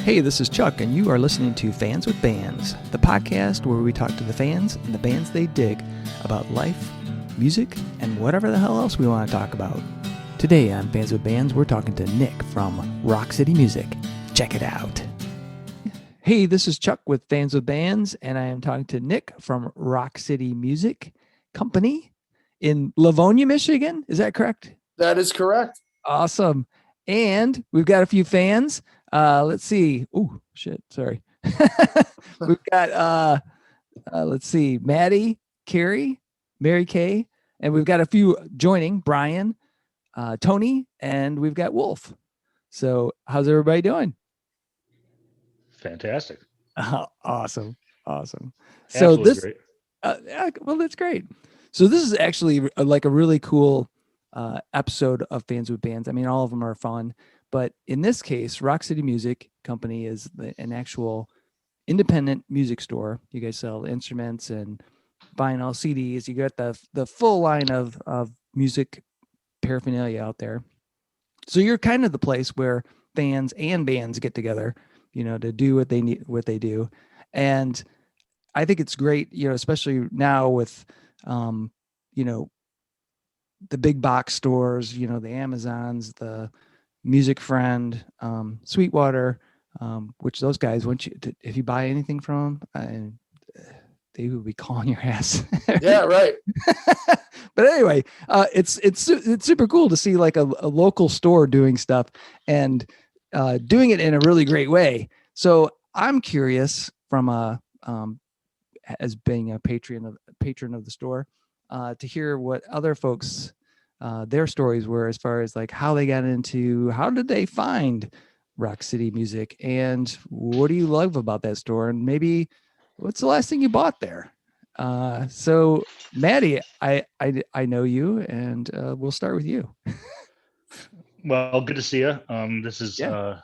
Hey, this is Chuck, and you are listening to Fans with Bands, the podcast where we talk to the fans and the bands they dig about life, music, and whatever the hell else we want to talk about. Today on Fans with Bands, we're talking to Nick from Rock City Music. Check it out. Hey, this is Chuck with Fans with Bands, and I am talking to Nick from Rock City Music Company in Livonia, Michigan. Is that correct? That is correct. Awesome. And we've got a few fans. Let's see. Oh, shit. Sorry. We've got, let's see, Matty, Cari, Mary Kay, and we've got a few joining, Brian, Tony, and we've got Wolf. So how's everybody doing? Fantastic. Awesome. So Absolutely this, great. Well, that's great. So this is actually like a really cool episode of Fans with Bands. I mean, all of them are fun. But in this case, Rock City Music Company is an actual independent music store. You guys sell instruments and vinyl, CDs. You got the full line of music paraphernalia out there. So you're kind of the place where fans and bands get together, to do what they need, what they do. And I think it's great, especially now with, the big box stores, the Amazons, the Music Friend, Sweetwater, which those guys, if you buy anything from them, they will be calling your ass. Yeah, right. But anyway, it's super cool to see like a local store doing stuff and doing it in a really great way. So I'm curious from as being a patron of the store, to hear what other folks their stories were as far as like how did they find Rock City Music, and what do you love about that store, and maybe what's the last thing you bought there? So Matty, I know you, and we'll start with you. Well, good to see you. This is a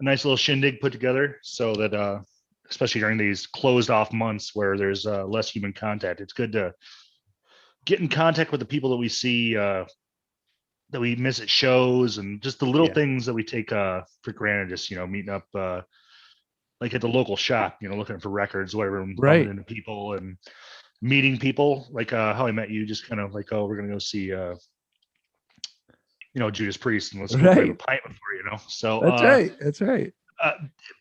nice little shindig put together so that especially during these closed off months where there's less human contact, it's good to get in contact with the people that we see that we miss at shows, and just the little things that we take for granted, just meeting up like at the local shop, looking for records, whatever, and bumping into people and meeting people, like how I met you, just kind of like, oh, we're gonna go see Judas Priest, and let's go grab a pint before, so that's right.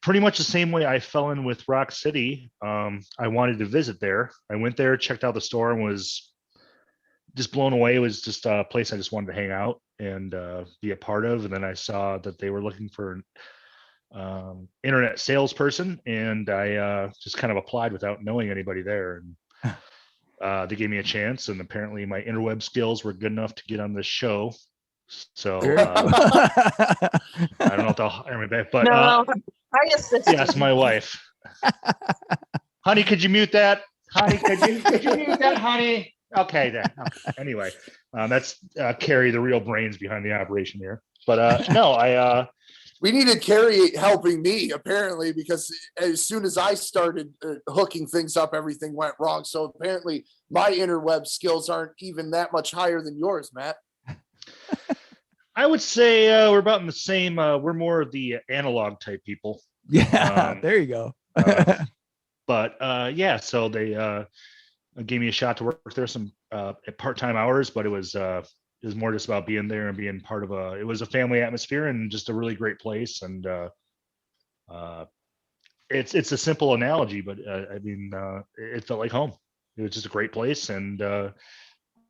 Pretty much the same way I fell in with Rock City. I wanted to visit there. I went there, checked out the store, and was just blown away. It was just a place I just wanted to hang out and be a part of. And then I saw that they were looking for an internet salesperson, and I just kind of applied without knowing anybody there. And they gave me a chance, and apparently my interweb skills were good enough to get on this show. So I don't know if they'll hire me back, but yes, my wife. Honey, could you mute that? Honey, could you mute that, honey? Okay, then. Okay. Anyway, that's Cari, the real brains behind the operation here. But no, we needed Cari helping me apparently, because as soon as I started hooking things up, everything went wrong. So apparently my interweb skills aren't even that much higher than yours, Matt. I would say we're about in the same. We're more of the analog type people. Yeah, there you go. But so they gave me a shot to work there some at part-time hours, but it was more just about being there and being part of it was a family atmosphere and just a really great place. And it's a simple analogy, but it felt like home. It was just a great place, and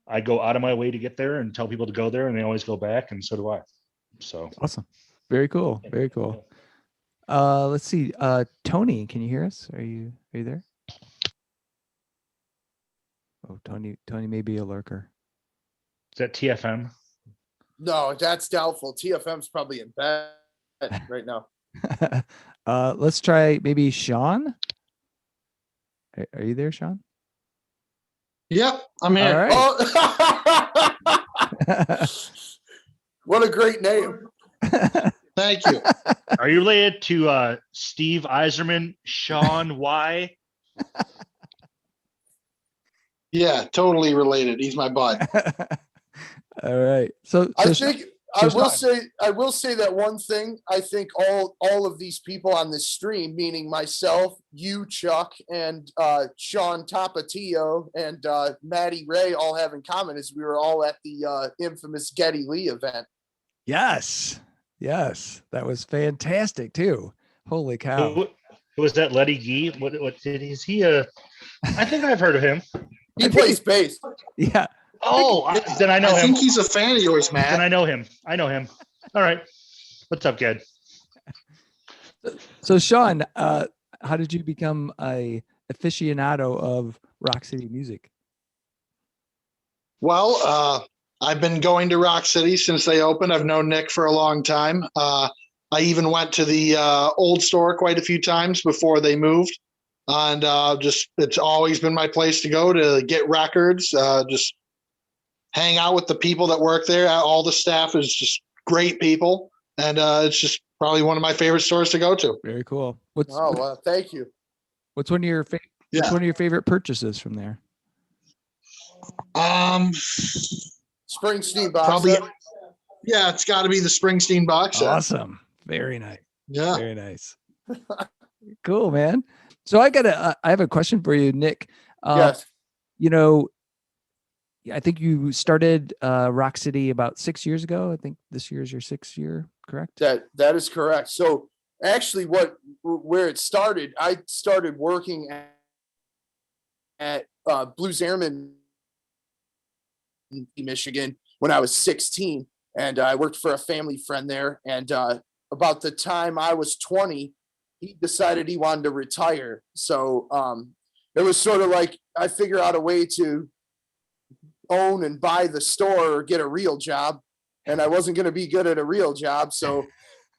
I go out of my way to get there and tell people to go there, and they always go back, and so do I. So awesome. Very cool. Very cool. Let's see. Tony, can you hear us? Are you there? Oh, Tony may be a lurker. Is that TFM? No, that's doubtful. TFM's probably in bed right now. Let's try maybe Sean. Are you there, Sean? Yep, I'm here. All right. Oh. What a great name. Thank you. Are you related to Steve Eiserman, Sean Y? Yeah, totally related. He's my bud. All right. So I think I will say that one thing. I think all of these people on this stream, meaning myself, you, Chuck, and Sean Tapatio and Matty Ray, all have in common is we were all at the infamous Geddy Lee event. Yes, that was fantastic too. Holy cow! Who was that? Letty Gee? What is he? I think I've heard of him. He plays bass. Yeah. Oh, then I know him. I think he's a fan of yours, Matt. Then I know him. All right. What's up, Ged? So Sean, how did you become a aficionado of Rock City music? Well, I've been going to Rock City since they opened. I've known Nick for a long time. I even went to the old store quite a few times before they moved. And it's always been my place to go to get records, just hang out with the people that work there. All the staff is just great people. And it's just probably one of my favorite stores to go to. Very cool. Well, thank you. What's one of your favorite purchases from there? Springsteen box. Probably, yeah, it's got to be the Springsteen box set. Awesome. Very nice. Yeah. Very nice. Cool, man. So I have a question for you, Nick. Yes. I think you started Rock City about 6 years ago. I think this year is your 6th year, correct? That is correct. So actually where it started, I started working at Blues Airmen in Michigan when I was 16. And I worked for a family friend there. And about the time I was 20, he decided he wanted to retire. So it was sort of like I figured out a way to own and buy the store or get a real job. And I wasn't going to be good at a real job. So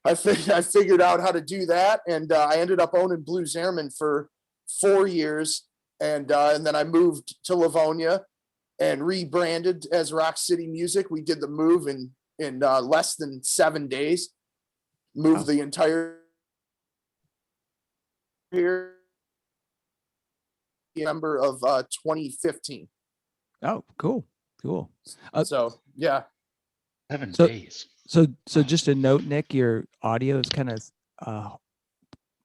I figured out how to do that. And I ended up owning Blues Airmen for 4 years. And then I moved to Livonia and rebranded as Rock City Music. We did the move in less than 7 days. Moved the entire here November of 2015. Oh, cool. So yeah. 7 days. So just a note, Nick, your audio is kind of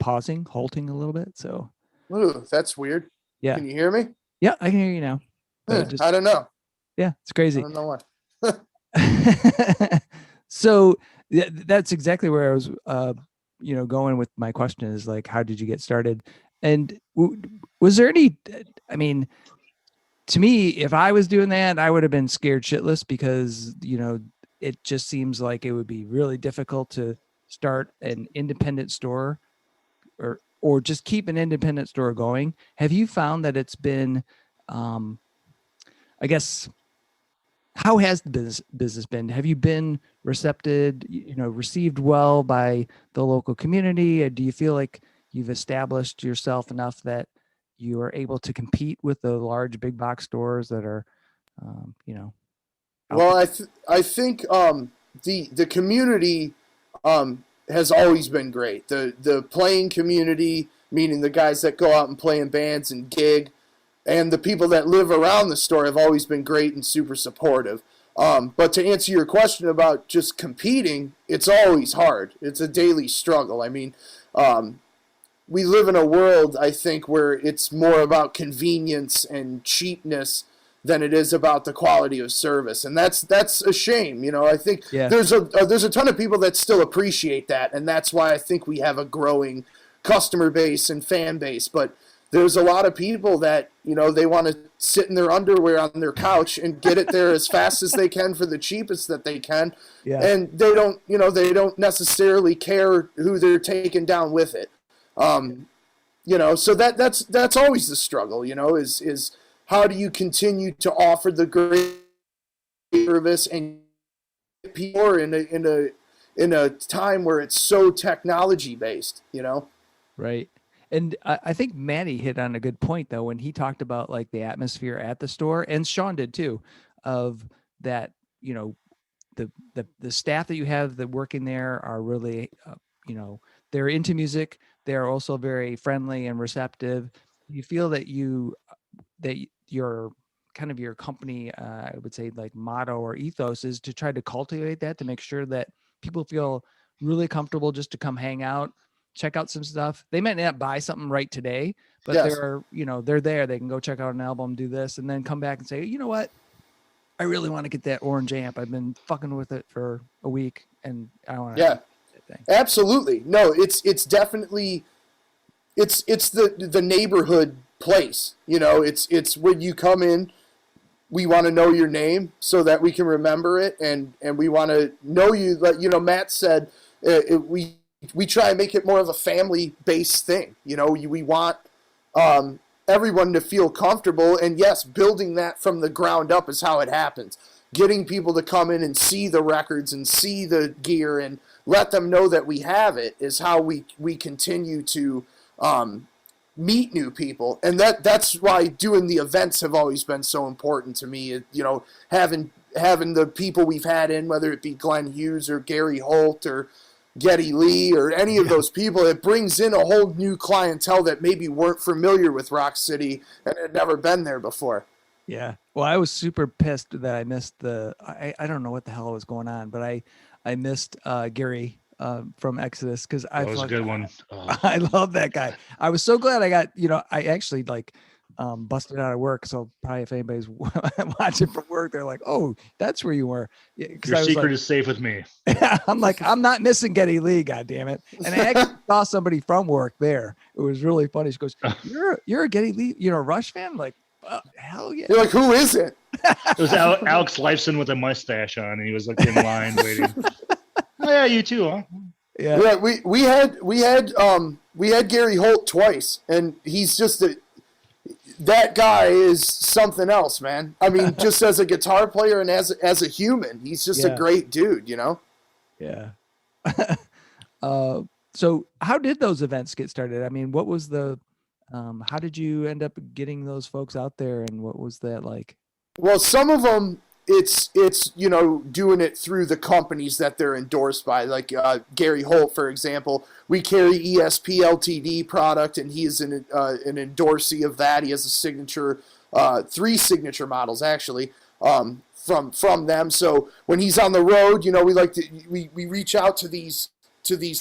halting a little bit. So Ooh, that's weird. Yeah. Can you hear me? Yeah, I can hear you now. I don't know. Yeah, it's crazy. I don't know why. So that's exactly where I was, going with my question is like, how did you get started? And was there any, I mean, to me, if I was doing that, I would have been scared shitless because, it just seems like it would be really difficult to start an independent store or just keep an independent store going. Have you found that it's been, I guess, how has the business been? Have you been received well by the local community? Or do you feel like you've established yourself enough that you are able to compete with the large big box stores that are, Well, I think the community has always been great. The playing community, meaning the guys that go out and play in bands and gig, and the people that live around the store have always been great and super supportive. But to answer your question about just competing, it's always hard. It's a daily struggle. I mean, we live in a world, I think, where it's more about convenience and cheapness than it is about the quality of service, and that's a shame. I think there's a ton of people that still appreciate that, and that's why I think we have a growing customer base and fan base. But there's a lot of people that they want to sit in their underwear on their couch and get it there as fast as they can for the cheapest that they can, and they don't necessarily care who they're taking down with it. So that's always the struggle. Is how do you continue to offer the great service and people in a time where it's so technology based, Right. And I think Matty hit on a good point though, when he talked about like the atmosphere at the store, and Sean did too, of that, the staff that you have that working there are really, they're into music. They're also very friendly and receptive. You feel that your kind of your company, I would say like motto or ethos is to try to cultivate that, to make sure that people feel really comfortable just to come hang out, check out some stuff. They might not buy something right today, but Yes. they're, they're there. They can go check out an album, do this, and then come back and say, you know what? I really want to get that orange amp. I've been fucking with it for a week and I want to. Yeah, absolutely. No, it's definitely, it's the neighborhood place. It's when you come in, we want to know your name so that we can remember it, and we want to know you. Like Matt said, we try and make it more of a family based thing. We want everyone to feel comfortable, and yes, building that from the ground up is how it happens. Getting people to come in and see the records and see the gear and let them know that we have it is how we continue to meet new people. And that's why doing the events have always been so important to me. Having the people we've had in, whether it be Glenn Hughes or Gary Holt or Geddy Lee or any of those people, it brings in a whole new clientele that maybe weren't familiar with Rock City and had never been there before. Yeah. Well, I was super pissed that I missed I don't know what the hell was going on, but I missed Gary from Exodus because that was a good one. Oh. I love that guy. I was so glad I got, I actually busted out of work. So probably if anybody's watching from work, they're like, "Oh, that's where you were." Yeah, your secret is safe with me. I'm like, I'm not missing Geddy Lee, God damn it. And I actually saw somebody from work there. It was really funny. She goes, "You're a Geddy Lee, Rush fan?" I'm like, hell yeah. You're like, who is it? It was Alex Lifeson with a mustache on, and he was like in line waiting. Oh yeah, you too, huh? Yeah. We had Gary Holt twice, and he's just that guy is something else, man. I mean, just as a guitar player and as a human, he's just a great dude, Yeah. So how did those events get started? I mean, what was how did you end up getting those folks out there, and what was that like? Well, some of them, it's doing it through the companies that they're endorsed by, like Gary Holt, for example. We carry ESP Ltd product, and he is an endorsee of that. He has a signature, 3 signature models actually, from them. So when he's on the road, we reach out to these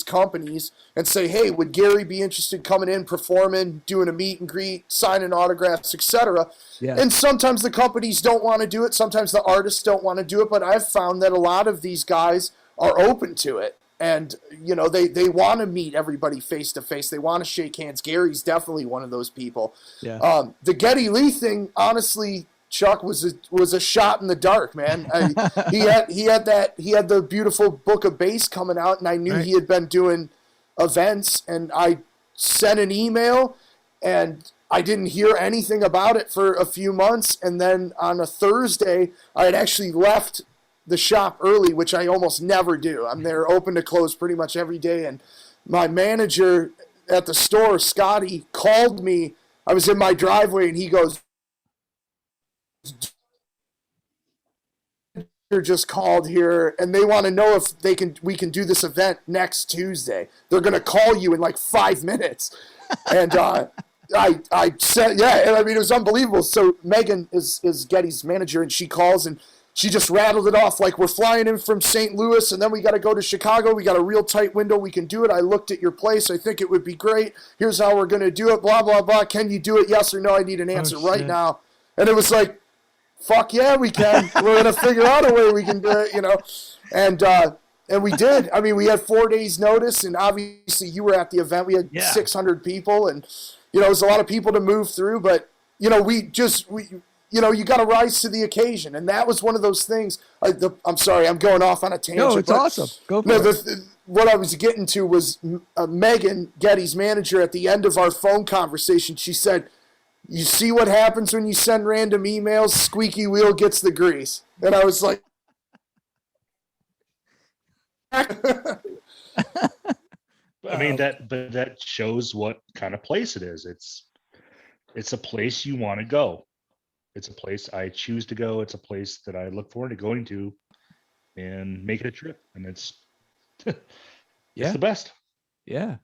companies and say, hey, would Gary be interested in coming in, performing, doing a meet and greet, signing autographs, etc. Yeah. And sometimes the companies don't want to do it. Sometimes the artists don't want to do it. But I've found that a lot of these guys are open to it. And, they want to meet everybody face to face. They want to shake hands. Gary's definitely one of those people. Yeah. The Geddy Lee thing, honestly, Chuck, was a shot in the dark, man. He had the beautiful book of bass coming out, and I knew he had been doing events, and I sent an email, and I didn't hear anything about it for a few months, and then on a Thursday, I had actually left the shop early, which I almost never do. I'm there open to close pretty much every day, and my manager at the store, Scotty, called me. I was in my driveway, and he goes, just called here and they want to know if we can do this event next Tuesday. They're going to call you in like 5 minutes. And I said, yeah, and I mean, it was unbelievable. So Megan is Geddy's manager, and she calls and she just rattled it off like, we're flying in from St. Louis and then we got to go to Chicago. We got a real tight window. We can do it. I looked at your place. I think it would be great. Here's how we're going to do it. Blah, blah, blah. Can you do it? Yes or no? I need an answer right now. And it was like, fuck yeah, we can. We're going to figure out a way we can do it, And we did. I mean, we had 4 days notice, and obviously you were at the event. We had 600 people, and, it was a lot of people to move through, but, you got to rise to the occasion. And that was one of those things. I'm sorry, I'm going off on a tangent. No, it's awesome. Go for it. What I was getting to was Megan, Geddy's manager, at the end of our phone conversation, she said, you see what happens when you send random emails? Squeaky wheel gets the grease. And I was like, I mean, that shows what kind of place it is. It's a place you want to go. It's a place I choose to go. It's a place that I look forward to going to and make it a trip. And it's the best. Yeah.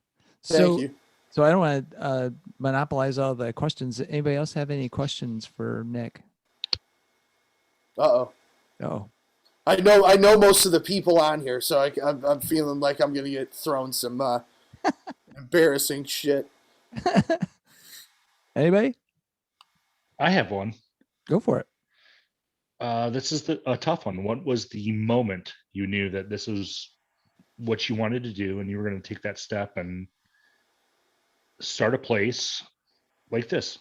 Thank you. So I don't want to monopolize all the questions. Anybody else have any questions for Nick? Uh-oh. Oh, I know most of the people on here, so I'm feeling like I'm gonna get thrown some embarrassing shit. anybody? I have one. Go for it. This is a tough one. What was the moment you knew that this was what you wanted to do and you were going to take that step and start a place like this?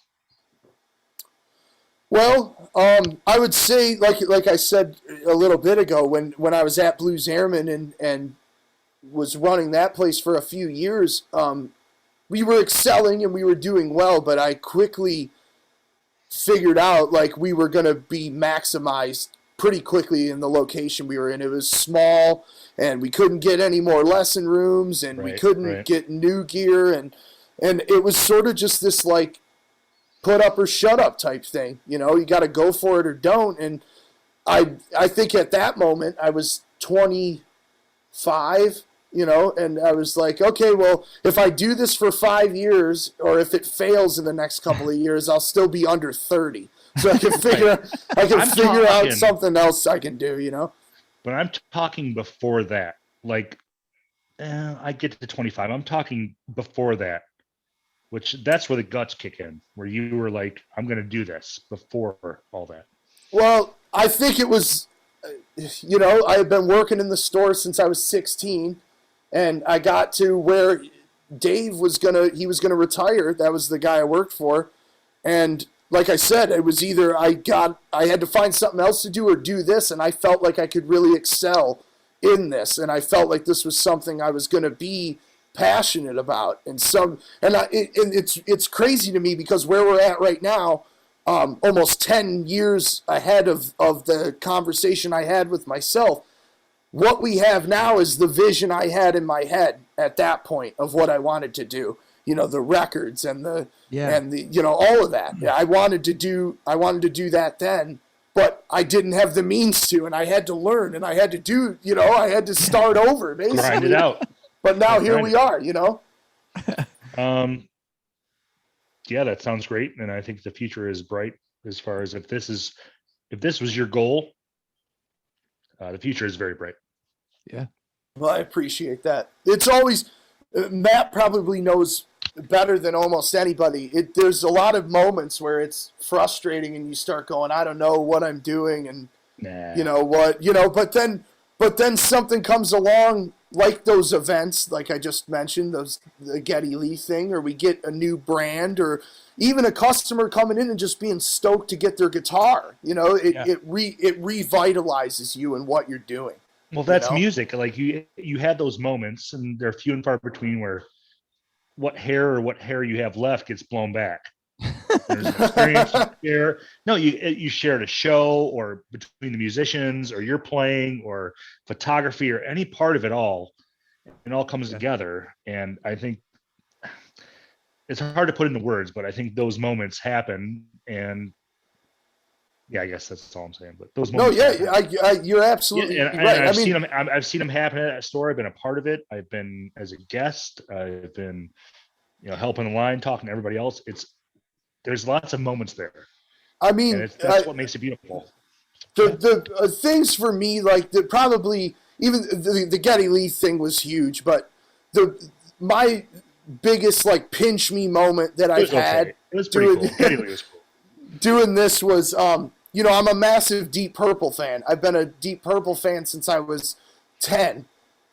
Well, I would say, like I said a little bit ago, when I was at Blues Airmen and was running that place for a few years, we were excelling and we were doing well, but I quickly figured out like we were going to be maximized pretty quickly in the location we were in. It was small and we couldn't get any more lesson rooms and we couldn't get new gear. And it was sort of just this like put up or shut up type thing. You know, you got to go for it or don't. And I think at that moment I was 25, you know, and I was like, okay, well, if I do this for 5 years or if it fails in the next couple of years, I'll still be under 30. So I can figure out something else I can do, you know? But I'm talking before that. Like, I get to 25. I'm talking before that, which that's where the guts kick in, where you were like, I'm going to do this before all that. Well, I think it was, you know, I had been working in the store since I was 16, and I got to where Dave was going to retire. That was the guy I worked for. And like I said, it was either I had to find something else to do or do this, and I felt like I could really excel in this, and I felt like this was something I was going to be passionate about. It's crazy to me because where we're at right now, almost 10 years ahead of the conversation I had with myself, what we have now is the vision I had in my head at that point of what I wanted to do. You know, the records and the you know, all of that. Yeah, I wanted to do that then, but I didn't have the means to, and I had to learn, and I had to do, you know, I had to start over basically. Grind it out. But now here we are, you know. Yeah, that sounds great, and I think the future is bright as far as if this was your goal, the future is very bright. Yeah. Well, I appreciate that. It's always Matt probably knows better than almost anybody. There's a lot of moments where it's frustrating and you start going, I don't know what I'm doing, and you know what, you know, but then something comes along like those events, like I just mentioned, the Geddy Lee thing, or we get a new brand, or even a customer coming in and just being stoked to get their guitar. You know, it revitalizes you and what you're doing. Well, that's music. Like you had those moments, and they're few and far between where what hair you have left gets blown back. There's an experience you share. No, you shared a show, or between the musicians, or you're playing, or photography, or any part of it all. It all comes together, and I think it's hard to put into words, but I think those moments happen, and yeah, I guess that's all I'm saying. But those moments. No, yeah, you're absolutely right. I've seen them happen at that store. I've been a part of it. I've been as a guest. I've been, you know, helping the line, talking to everybody else. There's lots of moments there. I mean, that's what makes it beautiful. The things for me, like probably even the Geddy Lee thing was huge, but my biggest like pinch me moment that I've had. It was pretty cool. Geddy Lee was cool. Doing this was, you know, I'm a massive Deep Purple fan. I've been a Deep Purple fan since I was 10,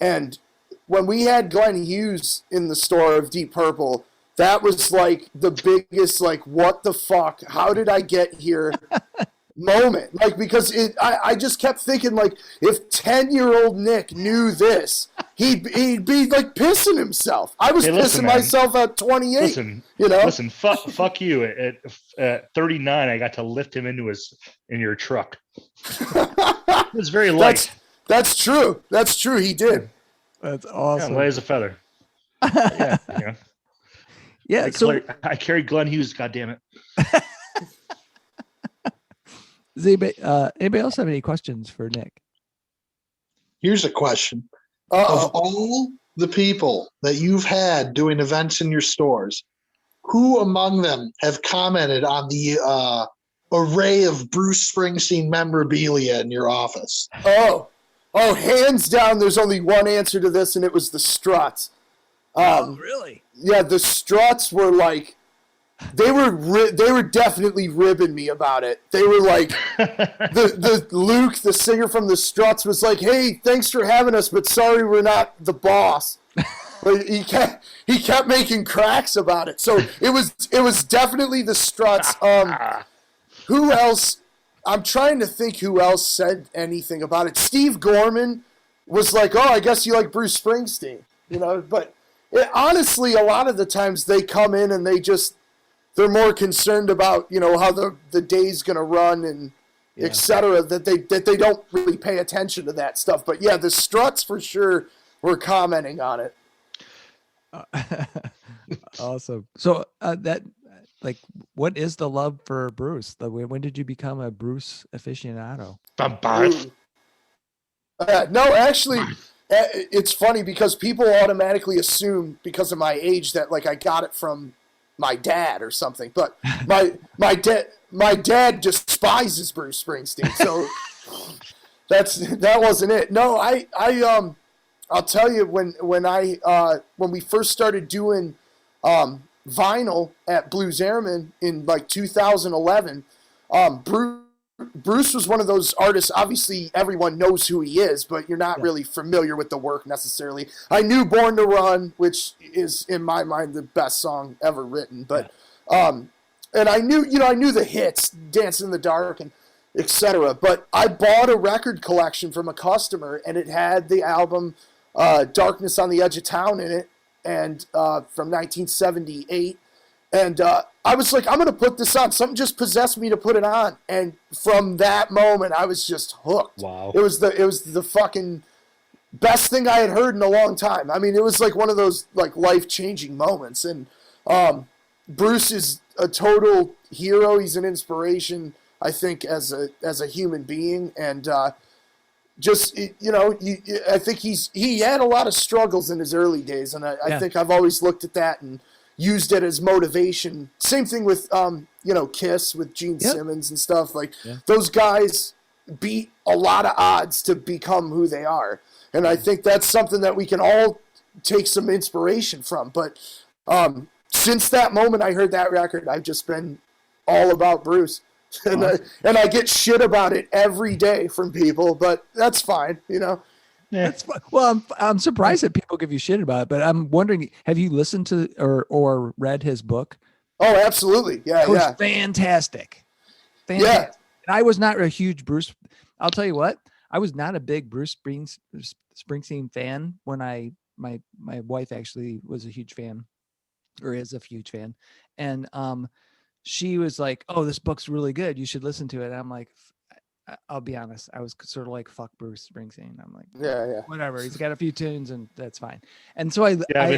and when we had Glenn Hughes in the store of Deep Purple, that was like the biggest, like, what the fuck? How did I get here moment? Like, because I just kept thinking, like, if 10-year-old Nick knew this, he'd be like pissing himself. I was pissing myself at 28. Listen, you know? Listen, fuck you. At 39, I got to lift him in your truck. It was very light. That's true. That's true. He did. That's awesome. Yeah, light as a feather. Yeah. Yeah. Yeah, I carry Glenn Hughes. God damn it! Does anybody else have any questions for Nick? Here's a question: of all the people that you've had doing events in your stores, who among them have commented on the array of Bruce Springsteen memorabilia in your office? Oh, hands down, there's only one answer to this, and it was the Struts. Really? Yeah, the Struts were like, they were definitely ribbing me about it. They were like, the Luke, the singer from the Struts, was like, "Hey, thanks for having us, but sorry we're not the boss." But he kept making cracks about it. So it was definitely the Struts. Who else? I'm trying to think who else said anything about it. Steve Gorman was like, "Oh, I guess you like Bruce Springsteen," But honestly, a lot of the times they come in and they're more concerned about how the day's gonna run and etc. That they don't really pay attention to that stuff. But yeah, the Struts for sure were commenting on it. Awesome. So what is the love for Bruce? When did you become a Bruce aficionado? No, actually, it's funny because people automatically assume because of my age that like I got it from my dad or something, but my dad despises Bruce Springsteen, so that wasn't it. No, I'll tell you when we first started doing vinyl at Blues Airmen in like 2011, Bruce was one of those artists. Obviously, everyone knows who he is, but you're not really familiar with the work necessarily. I knew "Born to Run," which is in my mind the best song ever written. But and I knew the hits, "Dance in the Dark" and etc. But I bought a record collection from a customer, and it had the album "Darkness on the Edge of Town" in it, and from 1978. And I was like, I'm going to put this on. Something just possessed me to put it on. And from that moment, I was just hooked. Wow. It was the fucking best thing I had heard in a long time. I mean, it was like one of those like life-changing moments. And Bruce is a total hero. He's an inspiration, I think, as a human being. And I think he had a lot of struggles in his early days. And I think I've always looked at that and used it as motivation. Same thing with KISS with Gene Simmons and stuff. Like those guys beat a lot of odds to become who they are. And I think that's something that we can all take some inspiration from. But since that moment I heard that record, I've just been all about Bruce. And I get shit about it every day from people, but that's fine, Yeah. That's fun. Well, I'm surprised that people give you shit about it, but I'm wondering, have you listened to or read his book? Oh, absolutely. Yeah, it was fantastic. Yeah. And I was not a huge Bruce. I'll tell you what, I was not a big Bruce Springsteen fan when my wife actually was a huge fan, or is a huge fan, and she was like, "Oh, this book's really good. You should listen to it." And I'm like, I'll be honest, I was sort of like, fuck Bruce Springsteen. I'm like, whatever. He's got a few tunes and that's fine. And so I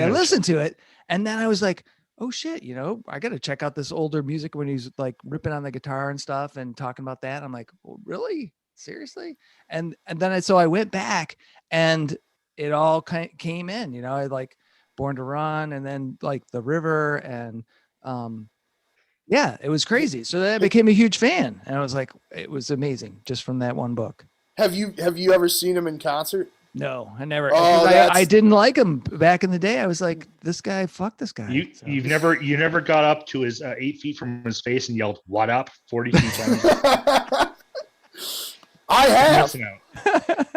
listened to it, and then I was like, oh shit, I got to check out this older music when he's like ripping on the guitar and stuff and talking about that. I'm like, well, really? Seriously? And then I went back and it all came in, I like Born to Run and then like The River and, yeah, it was crazy. So then I became a huge fan, and I was like, it was amazing just from that one book. Have you ever seen him in concert? No, I never. Oh, I didn't like him back in the day. I was like, this guy, fuck this guy. You never got up to his 8 feet from his face and yelled, "What up?" 40 feet down. I have.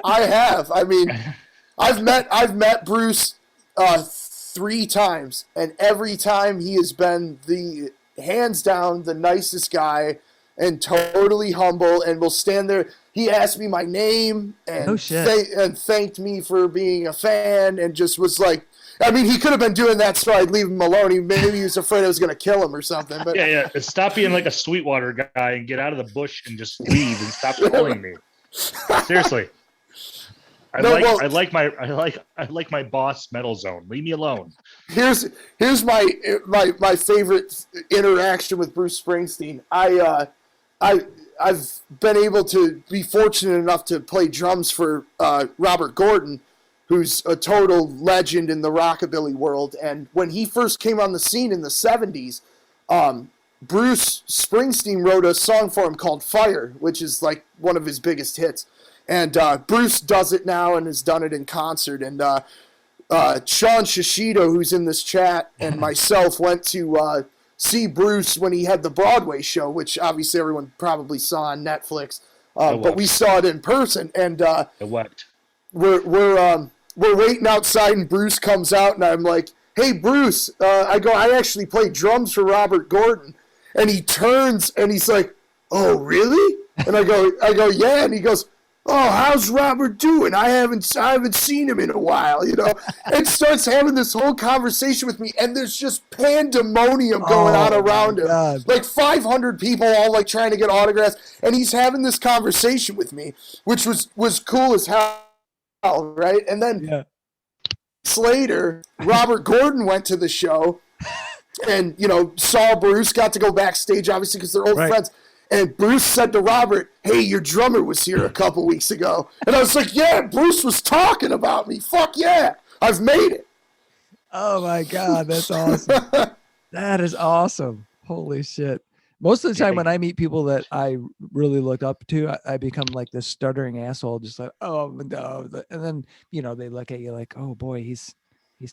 I have. I mean, I've met Bruce 3 times, and every time he has been hands down the nicest guy and totally humble, and will stand there. He asked me my name and thanked me for being a fan, and just was like, I mean, he could have been doing that so I'd leave him alone. Maybe he was afraid I was going to kill him or something. But yeah. Stop being like a Sweetwater guy and get out of the bush and just leave and stop calling me. Seriously. I like my boss metal zone. Leave me alone. Here's my favorite interaction with Bruce Springsteen. I've been able to be fortunate enough to play drums for Robert Gordon, who's a total legend in the rockabilly world. And when he first came on the scene in the 70s, Bruce Springsteen wrote a song for him called Fire, which is like one of his biggest hits. And Bruce does it now and has done it in concert. And Sean Shishido, who's in this chat, and myself went to see Bruce when he had the Broadway show, which obviously everyone probably saw on Netflix. But we saw it in person. And we're waiting outside, and Bruce comes out, and I'm like, "Hey, Bruce," I actually play drums for Robert Gordon. And he turns, and he's like, "Oh, really?" And I go, "Yeah." And he goes, "Oh, how's Robert doing? I haven't seen him in a while, you know." And starts having this whole conversation with me, and there's just pandemonium going on around him. God. Like 500 people all like trying to get autographs, and he's having this conversation with me, which was cool as hell, right? And then later, Robert Gordon went to the show and, you know, saw Bruce, got to go backstage, obviously, because they're old friends. And Bruce said to Robert, "Hey, your drummer was here a couple weeks ago." And I was like, "Yeah, Bruce was talking about me. Fuck yeah, I've made it." Oh my God, that's awesome. That is awesome. Holy shit. Most of the time when I meet people that I really look up to, I become like this stuttering asshole, just like, "Oh no." And then, you know, they look at you like, "Oh boy, he's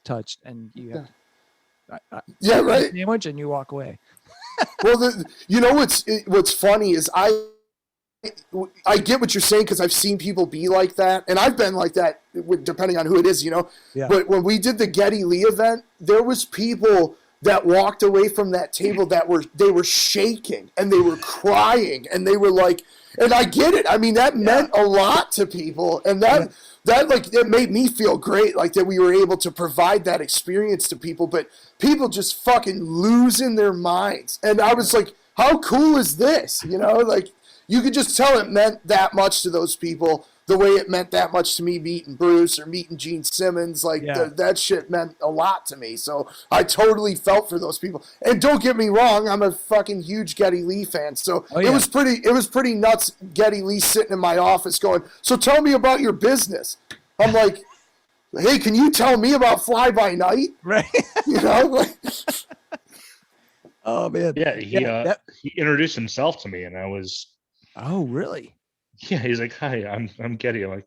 touched." And you have right. Sandwich and you walk away. Well, you know what's funny is I get what you're saying, because I've seen people be like that, and I've been like that depending on who it is, you know. Yeah. But when we did the Geddy Lee event, there was people that walked away from that table that they were shaking and they were crying and they were like, and I get it. I mean, that meant a lot to people, and that like, it made me feel great, like that we were able to provide that experience to people. But people just fucking losing their minds, and I was like, how cool is this? You know, like, you could just tell it meant that much to those people, the way it meant that much to me meeting Bruce or meeting Gene Simmons. Like, that shit meant a lot to me. So I totally felt for those people. And don't get me wrong, I'm a fucking huge Geddy Lee fan. So it was pretty nuts. Geddy Lee sitting in my office going, "So tell me about your business." I'm like, "Hey, can you tell me about Fly By Night?" Right. You know? Like, oh man. Yeah, he introduced himself to me, and I was, "Oh, really?" Yeah, he's like, "Hi, I'm Geddy." I'm like,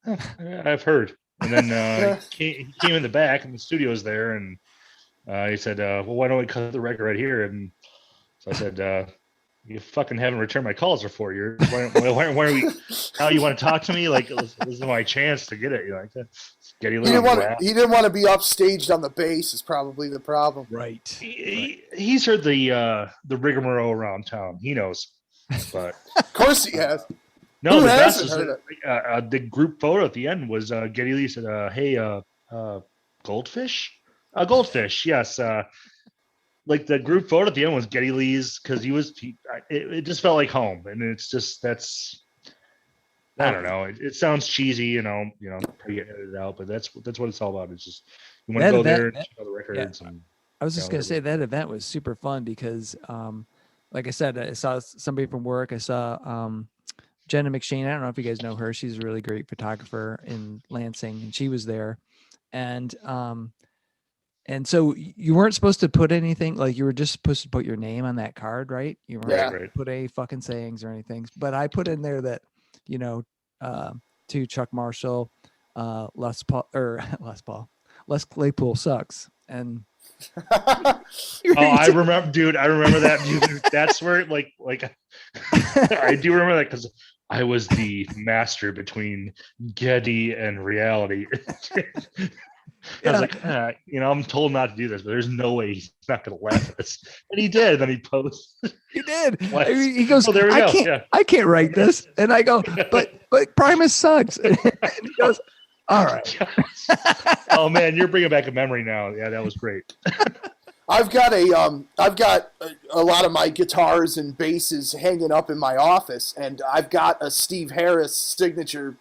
"Oh, I've heard." And then he came in the back, and the studio's there, and he said, "Well, why don't we cut the record right here?" And so I said, "You fucking haven't returned my calls for 4 years. Why are we? How you want to talk to me? Like, this is my chance to get it." You know, like that. Geddy Lee. He didn't want to be upstaged on the bass is probably the problem. Right. He's heard the rigmarole around town. He knows, but of course he has. No, Who the best hasn't is heard it? The group photo at the end was Geddy Lee said, "Hey, goldfish? A goldfish, yes." Like, the group photo at the end was Geddy Lee's, because it just felt like home, and it's just, I don't know. It sounds cheesy, you know, probably get edited out, but that's what it's all about. It's just, you want to go there and check out the records. Yeah. And, I was just gonna say that event was super fun because, like I said, I saw somebody from work. I saw Jenna McShane. I don't know if you guys know her. She's a really great photographer in Lansing, and she was there. And so you weren't supposed to put anything, like, you were just supposed to put your name on that card, right? You weren't supposed to put any fucking sayings or anything. But I put in there that, you know, to Chuck Marshall, Les Claypool sucks. And I remember, dude. I remember that, dude. That's where, like, I do remember that, because I was the master between Geddy and reality. I was like, I'm told not to do this, but there's no way he's not going to laugh at this. And he did. Then he posted. He did. He goes, "Oh, there we go. I can't write this." And I go, but Primus sucks. And he goes, "All right." Oh man, you're bringing back a memory now. Yeah, that was great. I've got a lot of my guitars and basses hanging up in my office, and I've got a Steve Harris signature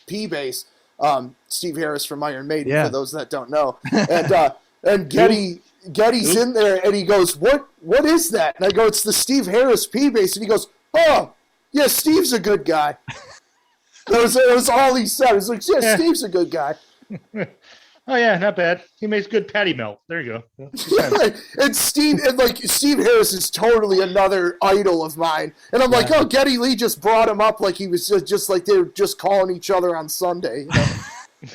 P bass. Steve Harris from Iron Maiden, for those that don't know. And Geddy's in there, and he goes, what is that? And I go, "It's the Steve Harris P bass." And he goes, "Oh, yeah, Steve's a good guy." That was all he said. He was like, "Yeah, Steve's a good guy." Oh yeah, not bad. He makes good patty melt. There you go. And Steve Harris is totally another idol of mine. And I'm like, oh, Geddy Lee just brought him up like he was just like they were just calling each other on Sunday. You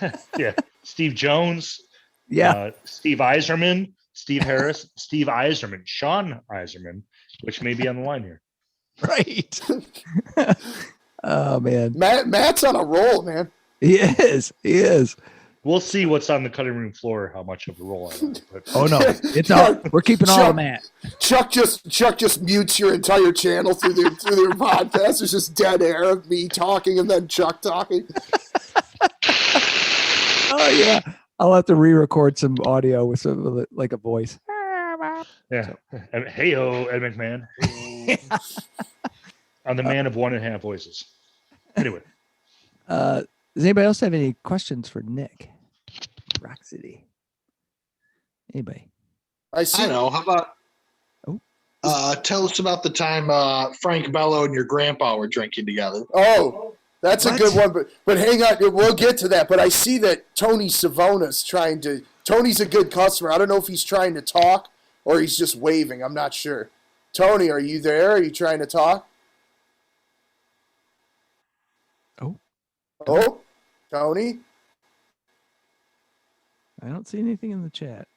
know? Yeah. Steve Jones. Yeah. Steve Eiserman. Steve Harris. Steve Eiserman. Sean Eiserman, which may be on the line here. Right. Oh man. Matt's on a roll, man. He is. We'll see what's on the cutting room floor, how much of a role I'm on. But Oh no, it's all. We're keeping all of Matt. Chuck just mutes your entire channel through their podcast. There's just dead air of me talking and then Chuck talking. Oh yeah, I'll have to re-record some audio with some like a voice. yeah. Hey-ho, Ed McMahon. Hey-ho. I'm the man of 1.5 voices. Anyway. Does anybody else have any questions for Nick? Rock City. Anybody? I see. I know. How about tell us about the time Frank Bello and your grandpa were drinking together. Oh, that's a good one. But hang on, we'll get to that. But I see that Tony Savona's trying to. Tony's a good customer. I don't know if he's trying to talk or he's just waving. I'm not sure. Tony, are you there? Are you trying to talk? Oh, Tony. I don't see anything in the chat.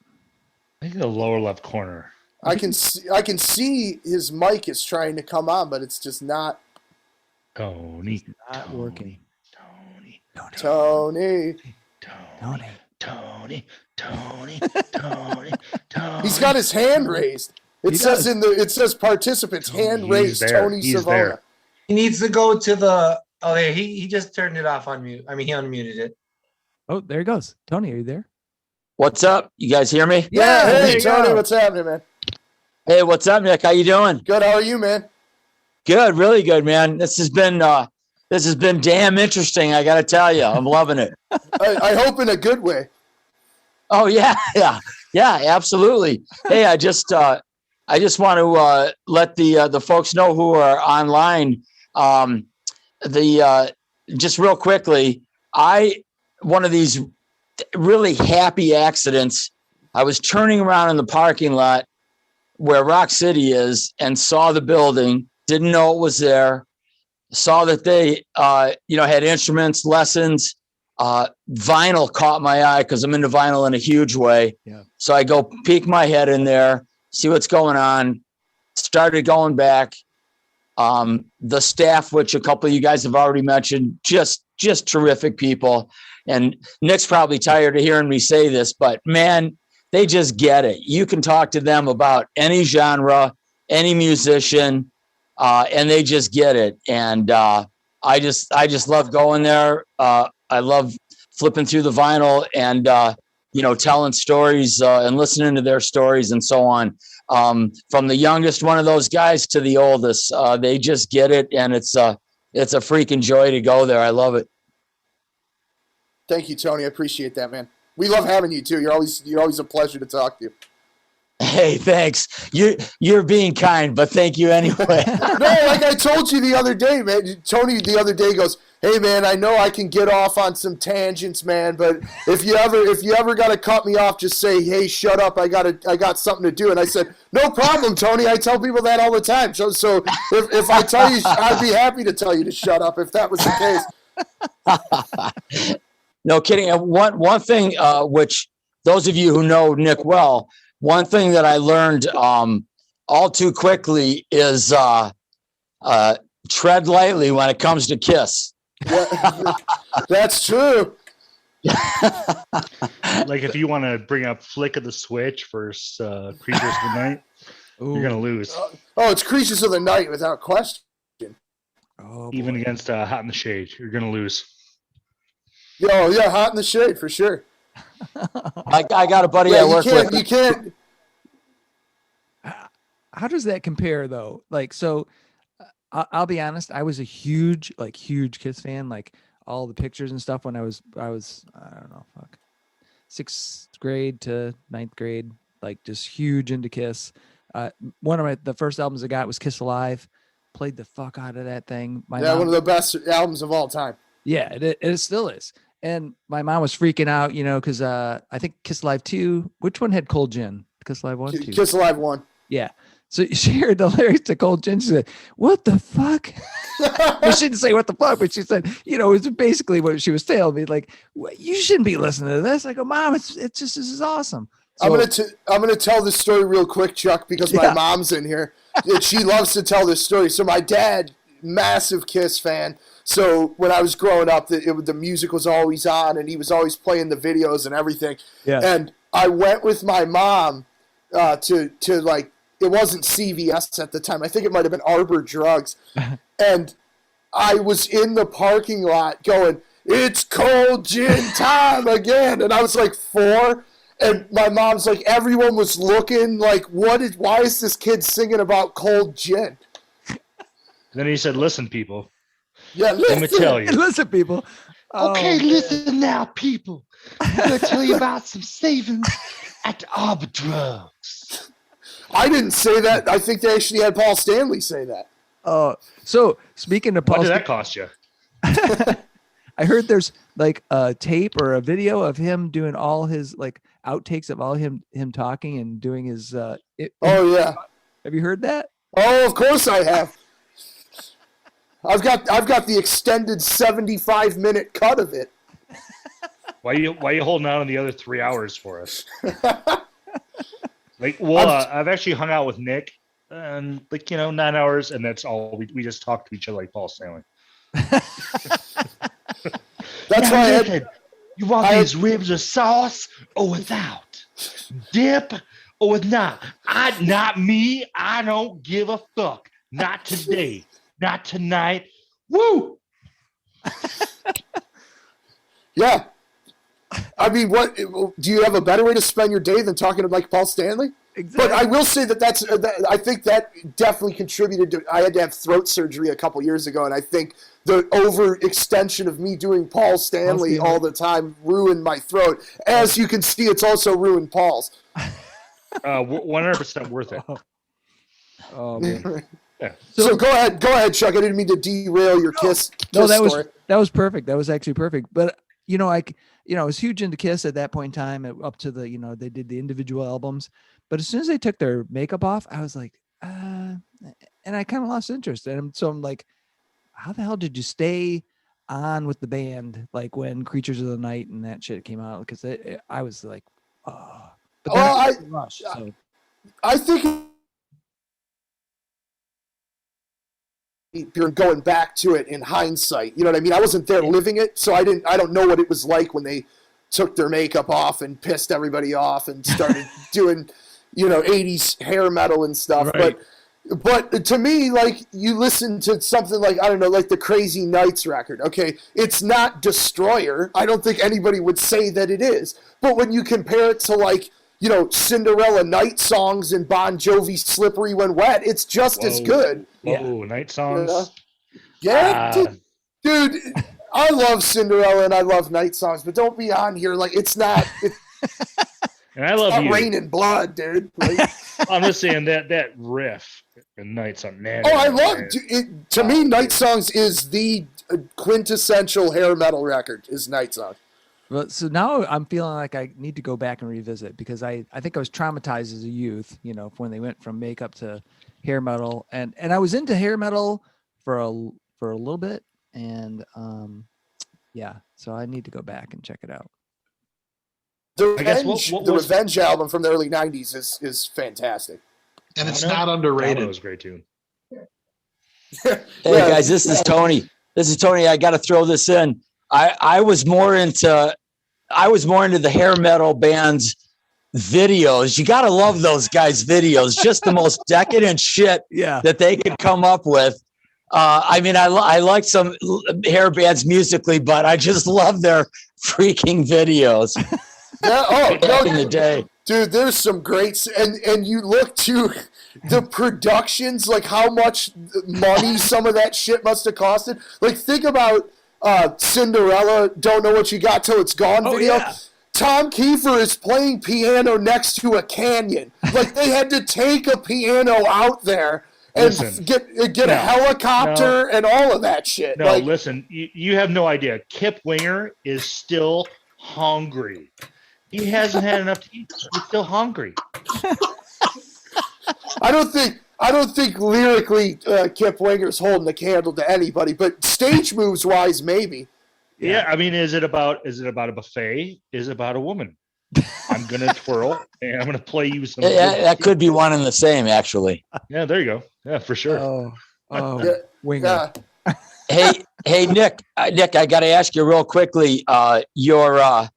I think the lower left corner. I can see his mic is trying to come on, but it's just not. Not working. Tony. He's got his hand raised. It says participants hand raised. there. Tony He's Savona. there. He needs to go to the. Oh, there. He just turned it off on mute. I mean, he unmuted it. Oh, there he goes. Tony, are you there? What's up? You guys hear me? Yeah, there hey you Tony, go. what's happening, man? Hey, what's up, Nick? How you doing? Good. How are you, man? Good, really good, man. This has been damn interesting. I got to tell you, I'm loving it. I hope in a good way. Oh yeah, absolutely. Hey, I just want to let the folks know who are online. Just real quickly, one of these really happy accidents. I was turning around in the parking lot where Rock City is and saw the building. Didn't know it was there. Saw that they, had instruments, lessons. Vinyl caught my eye because I'm into vinyl in a huge way. Yeah. So I go peek my head in there, see what's going on. Started going back. The staff, which a couple of you guys have already mentioned, just terrific people. And Nick's probably tired of hearing me say this, but man, they just get it. You can talk to them about any genre, any musician, and they just get it. And I just love going there. I love flipping through the vinyl and telling stories and listening to their stories and so on. From the youngest one of those guys to the oldest, they just get it, and it's a freaking joy to go there. I love it. Thank you, Tony. I appreciate that, man. We love having you too. You're always a pleasure to talk to. Hey, thanks. You're being kind, but thank you anyway. No, like I told you the other day, man. Tony the other day goes, "Hey, man, I know I can get off on some tangents, man, but if you ever got to cut me off, just say, hey, shut up. I got something to do." And I said, "No problem, Tony. I tell people that all the time. So if I tell you, I'd be happy to tell you to shut up if that was the case." No kidding. One thing, which those of you who know Nick well, one thing that I learned all too quickly is tread lightly when it comes to KISS. Yeah, that's true. Like if you want to bring up Flick of the Switch versus Creatures of the Night, you're going to lose. Oh, it's Creatures of the Night without question. Oh, Even against Hot in the Shade, you're going to lose. Yo, yeah, Hot in the Shade for sure. I got a buddy I work with. You can't. How does that compare though? Like, so I'll be honest. I was a huge KISS fan. Like all the pictures and stuff when I was I don't know, 6th grade to 9th grade. Like just huge into KISS. One of the first albums I got was Kiss Alive. Played the fuck out of that thing. One of the best albums of all time. Yeah, it still is. And my mom was freaking out, because I think Kiss Live 2, which one had Cold Gin? Kiss Live 1, 2. Kiss Alive 1. Yeah. So she heard the lyrics to Cold Gin. She said, "What the fuck?" She didn't say what the fuck, but she said, it was basically what she was telling me. Like, you shouldn't be listening to this. I go, Mom, it's just, this is awesome. So, I'm gonna tell this story real quick, Chuck, because my mom's in here. She loves to tell this story. So my dad, massive Kiss fan. So when I was growing up, the music was always on, and he was always playing the videos and everything. Yeah. And I went with my mom to like, it wasn't CVS at the time. I think it might have been Arbor Drugs. And I was in the parking lot going, "It's Cold Gin time again." And I was like 4. And my mom's like, everyone was looking like, why is this kid singing about Cold Gin? Then he said, "Listen, people. Yeah, Let me tell you. Listen, people. Okay, listen now, people. I'm going to tell you about some savings at Arbor Drugs." I didn't say that. I think they actually had Paul Stanley say that. So speaking of What Paul, did that cost you? I heard there's like a tape or a video of him doing all his like outtakes of all him talking and doing his. Oh yeah. Have you heard that? Oh, of course I have. I've got the extended 75-minute cut of it. Why you holding out on the other 3 hours for us? I've actually hung out with Nick and 9 hours, and that's all. We just talked to each other like Paul Stanley. That's why you want these ribs with sauce or without? Dip or with not? Not me. I don't give a fuck. Not today. Not tonight. Woo! Yeah. I mean, what do you have a better way to spend your day than talking to like Paul Stanley? Exactly. But I will say I think that definitely contributed to. I had to have throat surgery a couple years ago, and I think the overextension of me doing Paul Stanley all the time ruined my throat. As you can see, it's also ruined Paul's. 100% worth it. Oh man. Yeah. So go ahead, Chuck. I didn't mean to derail your Kiss story. That was perfect. That was actually perfect. But I was huge into Kiss at that point in time, up to the they did the individual albums. But as soon as they took their makeup off, I was like, and I kind of lost interest. And so I'm like, how the hell did you stay on with the band like when Creatures of the Night and that shit came out? Because I was like, oh. But then Rush, so. I think you're going back to it in hindsight. You know what I mean? I wasn't there living it, so I don't know what it was like when they took their makeup off and pissed everybody off and started doing, 80s hair metal and stuff. Right. But to me, like, you listen to something like, I don't know, like the Crazy Nights record. Okay, it's not Destroyer. I don't think anybody would say that it is. But when you compare it to like, Cinderella Night Songs and Bon Jovi Slippery When Wet, it's just as good. Whoa, Night Songs. Yeah, dude, I love Cinderella and I love Night Songs, but don't be on here like it's not. And I love you. Raining blood, dude. Like, I'm just saying that riff in Night Song. Man, I love it. To me, Night Songs is the quintessential hair metal record. Is Night Songs. Well, so now I'm feeling like I need to go back and revisit because I think I was traumatized as a youth, when they went from makeup to hair metal, and I was into hair metal for a little bit, and so I need to go back and check it out. The Revenge album from the early '90s is fantastic, and it's not underrated. That was a great tune. Hey guys, this is Tony. I got to throw this in. I was more into the hair metal bands videos. You got to love those guys' videos. Just the most decadent shit that they could come up with. I mean, I like some hair bands musically, but I just love their freaking videos. Yeah, back in the day. Dude, there's some great, and you look to the productions, like how much money some of that shit must have costed. Like, think about Cinderella, Don't Know What You Got Till It's Gone video. Yeah. Tom Kiefer is playing piano next to a canyon. Like, they had to take a piano out there and Listen. get a No, helicopter and all of that shit. No, Like, listen, you have no idea. Kip Winger is still hungry. He hasn't had enough to eat. He's still hungry. I don't think lyrically Kip Winger's holding a candle to anybody, but stage moves wise, maybe. Yeah, I mean, is it about a buffet? Is it about a woman? I'm gonna twirl and I'm gonna play you some. Yeah, that could be one and the same, actually. Yeah, there you go. Yeah, for sure. Oh, Winger. Hey, Nick, Nick, I got to ask you real quickly. Your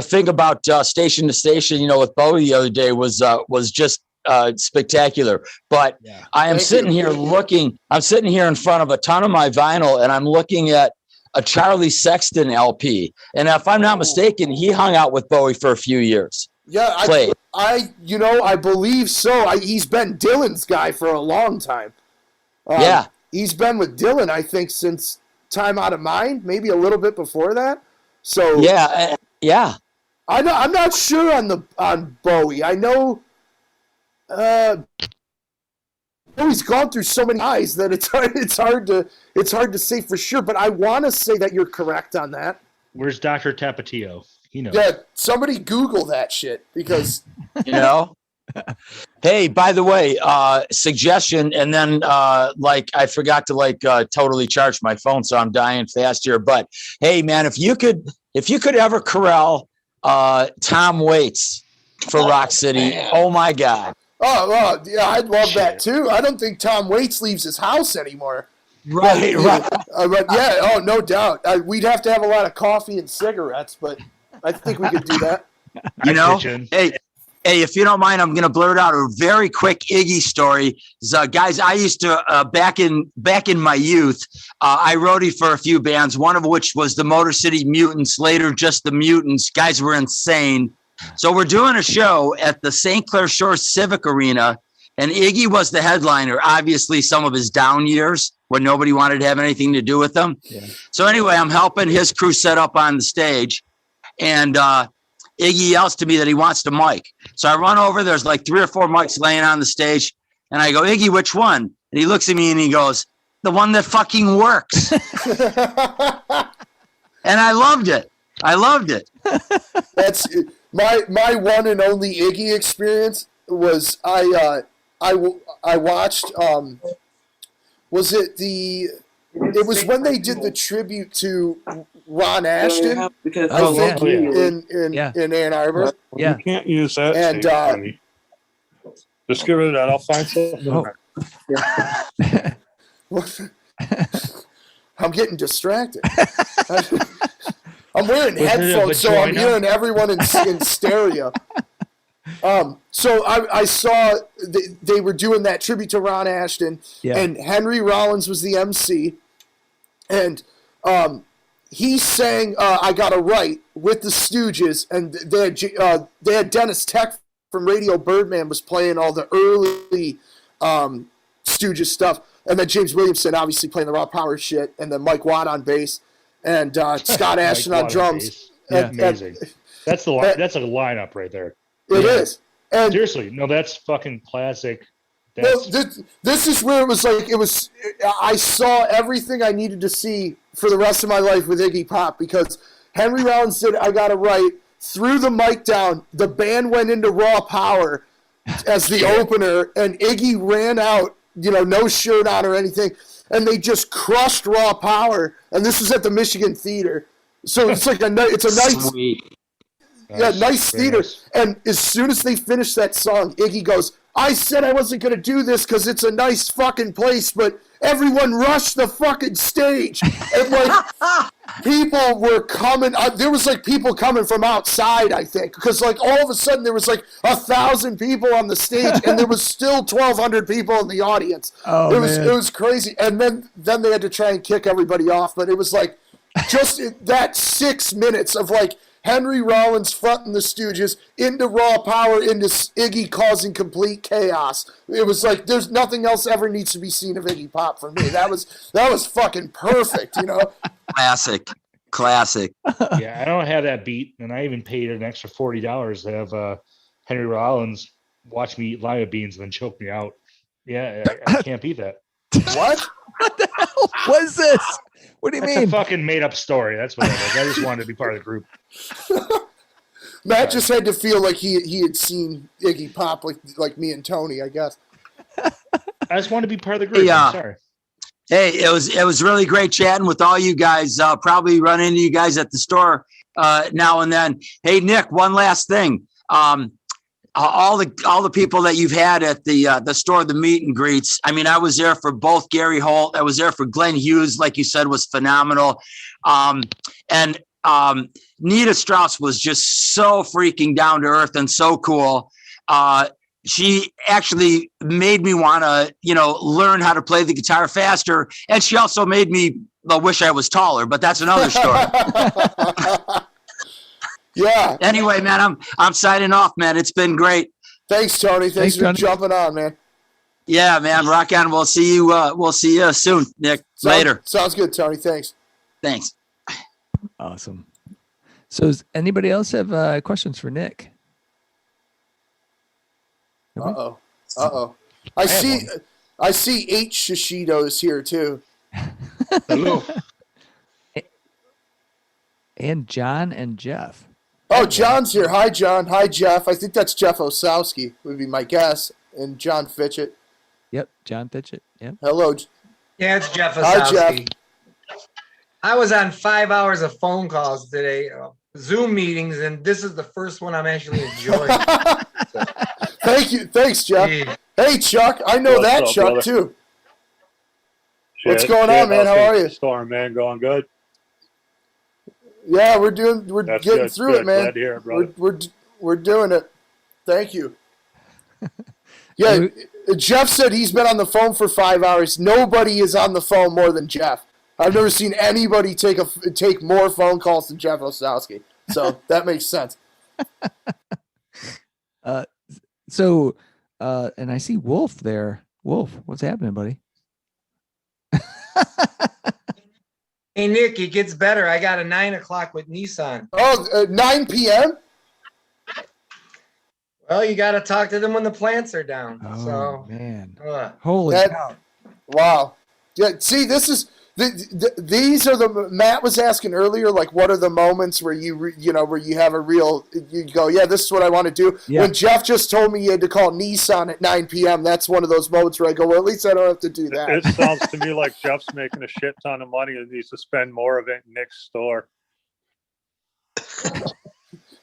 thing about station to station, with Bowie the other day was just spectacular. But Yeah. I am sitting here looking. I'm sitting here in front of a ton of my vinyl, and I'm looking at a Charlie Sexton LP. And if I'm not mistaken, he hung out with Bowie for a few years. Yeah, I believe so. He's been Dylan's guy for a long time. Yeah. He's been with Dylan, I think, since Time Out of Mind, maybe a little bit before that. So yeah. I'm not sure on Bowie. I know Bowie's gone through so many guys that it's hard to say for sure. But I want to say that you're correct on that. Where's Dr. Tapatio? He knows. Yeah, somebody Google that shit because Hey, by the way, suggestion, and then I forgot to totally charge my phone, so I'm dying fast here. But hey, man, if you could ever corral Tom Waits for Rock City, oh my God. Oh, yeah, I'd love that too. I don't think Tom Waits leaves his house anymore. Right. But yeah, no doubt. We'd have to have a lot of coffee and cigarettes, but I think we could do that. Hey, if you don't mind, I'm going to blurt out a very quick Iggy story. So, guys, I used to back in my youth, I roadied for a few bands, one of which was the Motor City Mutants, later just the Mutants. Guys were insane. So we're doing a show at the St. Clair Shores Civic Arena, and Iggy was the headliner. Obviously, some of his down years when nobody wanted to have anything to do with him. Yeah. So anyway, I'm helping his crew set up on the stage, and Iggy yells to me that he wants the mic. So I run over. There's like 3 or 4 mics laying on the stage, and I go, Iggy, which one? And he looks at me and he goes, the one that fucking works. And I loved it. That's my one and only Iggy experience was I watched was it the it was when they did the tribute to Ron Ashton in Ann Arbor. Yeah, you can't use that. And just get rid of that. I'll find something. I'm getting distracted. I'm wearing headphones, so I'm hearing everyone in stereo. So I saw they were doing that tribute to Ron Ashton, and Henry Rollins was the MC, and he sang "I Got a Right" with the Stooges, and they had Dennis Tech from Radio Birdman was playing all the early Stooges stuff, and then James Williamson obviously playing the raw power shit, and then Mike Watt on bass, and Scott Ashton on drums. Amazing. That's a lineup right there. It is. And seriously, no, that's fucking classic. Well, this is where it was like I saw everything I needed to see for the rest of my life with Iggy Pop, because Henry Rollins did "I Got It Right," threw the mic down, the band went into raw power as the opener, and Iggy ran out, no shirt on or anything, and they just crushed raw power. And this was at the Michigan Theater, so it's like it's a nice. Sweet. Yeah, nice theater. Nice. And as soon as they finished that song, Iggy goes, I said I wasn't going to do this because it's a nice fucking place, but everyone rushed the fucking stage. And people were coming. There was people coming from outside, I think, because all of a sudden there was 1,000 people on the stage, and there was still 1,200 people in the audience. Oh, it was crazy. And then they had to try and kick everybody off, but it was just that 6 minutes of Henry Rollins fronting the Stooges into raw power, into Iggy causing complete chaos. It was there's nothing else ever needs to be seen of Iggy Pop for me. That was fucking perfect, Classic. Yeah, I don't have that beat, and I even paid an extra $40 to have Henry Rollins watch me eat lima beans and then choke me out. Yeah, I can't beat that. What? What the hell was this? What do you That's mean? a fucking made up story. That's what it is. I just wanted to be part of the group. Matt just had to feel like he had seen Iggy Pop like me and Tony, I guess. I just wanted to be part of the group. Yeah. I'm sorry. Hey, it was really great chatting with all you guys. Probably run into you guys at the store now and then. Hey, Nick, one last thing. All the people that you've had at the store, the meet and greets. I mean, I was there for both Gary Holt. I was there for Glenn Hughes, like you said, was phenomenal. And Nita Strauss was just so freaking down to earth and so cool. She actually made me want to, learn how to play the guitar faster. And she also made me wish I was taller, but that's another story. Yeah. Anyway, man, I'm signing off, man. It's been great. Thanks, Tony. Thanks for Tony. jumping on, man. Yeah, man. Rock on. We'll see you soon, Nick. Later. Sounds good, Tony. Thanks. Thanks. Awesome. So does anybody else have questions for Nick? Uh-oh. I see 8 Shishitos here too. Hello. And John and Jeff. Oh, John's here. Hi, John. Hi, Jeff. I think that's Jeff Osowski would be my guess. And John Fitchett. Yep, John Fitchett. Yep. Hello. Yeah, it's Jeff Hi, Osowski. Jeff. I was on 5 hours of phone calls today, Zoom meetings, and this is the first one I'm actually enjoying. Thank you. Thanks, Jeff. Gee. Hey, Chuck. I know What's that up, Chuck brother? too. What's going on, man? How are you? Storm, man, going good. Yeah, we're That's getting good. through Good. it, man. Glad to hear it, brother. We're doing it. Thank you. Yeah, Jeff said he's been on the phone for 5 hours. Nobody is on the phone more than Jeff. I've never seen anybody take more phone calls than Jeff Osowski. So that makes sense. And I see Wolf there. Wolf, what's happening, buddy? Hey, Nick, it gets better. I got a 9 o'clock with Nissan. Oh, 9 p.m.? Well, you got to talk to them when the plants are down. Oh, So, man. uh, Holy cow. Wow. Yeah, see, this is these are the Matt was asking earlier, like what are the moments where where you have a real, you go, yeah, this is what I want to do. Yeah. When Jeff just told me he had to call Nissan at 9 p.m., that's one of those moments where I go, well, at least I don't have to do that. It sounds to me like Jeff's making a shit ton of money and needs to spend more of it in Nick's store.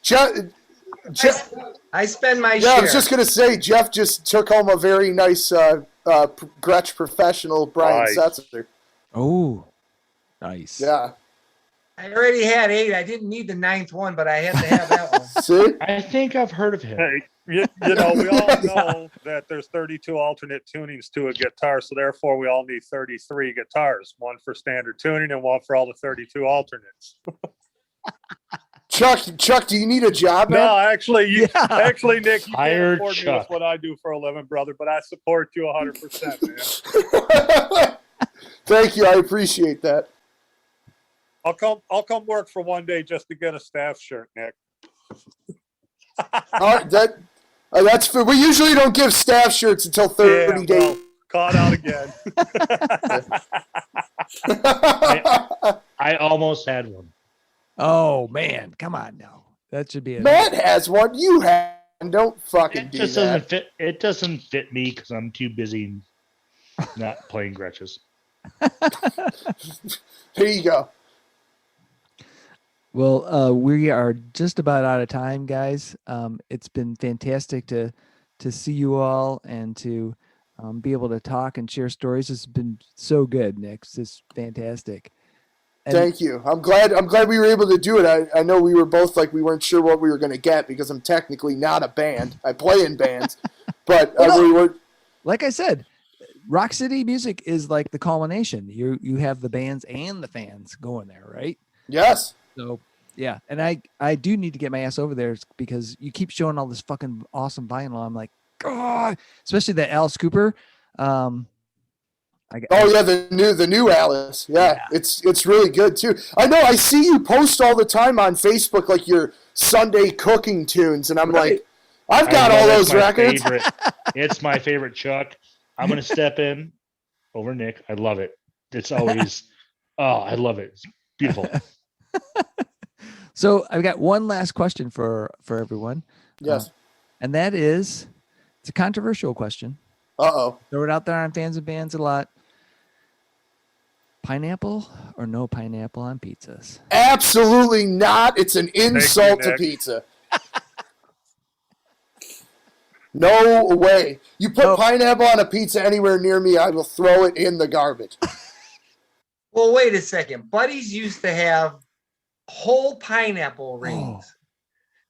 Jeff, I spend my yeah, share. I was just gonna say, Jeff just took home a very nice Gretsch Professional Brian Nice. Setzer. Oh, nice. Yeah. I already had 8. I didn't need the 9th one, but I had to have that one. See? I think I've heard of him. Hey, we all know that there's 32 alternate tunings to a guitar, so therefore we all need 33 guitars, one for standard tuning and one for all the 32 alternates. Chuck, do you need a job, man? No, actually, actually, Nick, you Hired can't afford me Chuck. with what I do for a living, brother, but I support you 100%, man. Thank you. I appreciate that. I'll come work for one day just to get a staff shirt, Nick. All right, that's fair. We usually don't give staff shirts until 30 Yeah, days. well, caught out again. I almost had one. Oh, man. Come on now. That should be it. Matt has one. You have. Don't fucking It do just that. doesn't fit. It doesn't fit me because I'm too busy not playing Gretches. Here you go. Well, we are just about out of time, guys. It's been fantastic to see you all and to be able to talk and share stories. It's been so good, Nick. It's just fantastic. And Thank you. I'm glad we were able to do it. I know we were both like we weren't sure what we were going to get because I'm technically not a band. I play in bands, but we were. like I said, Rock City music is like the culmination. You have the bands and the fans going there, right? Yes. So yeah, and I do need to get my ass over there because you keep showing all this fucking awesome vinyl. I'm like, God, especially that Alice Cooper. The new Alice. Yeah, it's really good too. I know. I see you post all the time on Facebook like your Sunday cooking tunes, and I'm like, I've got all those records. It's my favorite, Chuck. I'm gonna step in over Nick. I love it. It's always I love it. It's beautiful. So I've got one last question for everyone. Yes. And that is, it's a controversial question. Uh-oh. Throw it out there on Fans and Bands a lot. Pineapple or no pineapple on pizzas? Absolutely not. It's an insult to Nick. pizza. No way. You put Nope. pineapple on a pizza anywhere near me, I will throw it in the garbage. Well, wait a second. Buddies used to have whole pineapple rings.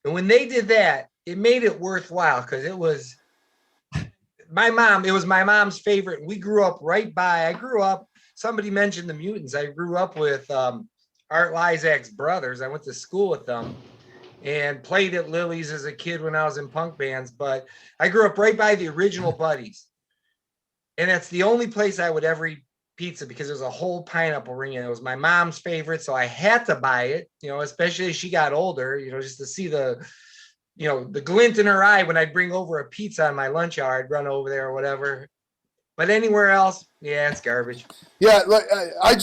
And when they did that, it made it worthwhile because it was my mom's favorite. We grew up somebody mentioned the Mutants. I grew up with Art Lizak's brothers. I went to school with them and played at Lily's as a kid when I was in punk bands, but I grew up right by the original Buddies. And that's the only place I would ever eat pizza because there's a whole pineapple ring and it was my mom's favorite. So I had to buy it, especially as she got older, just to see the glint in her eye when I'd bring over a pizza on my lunch hour. I'd run over there or whatever. But anywhere else, yeah, it's garbage. Yeah, like I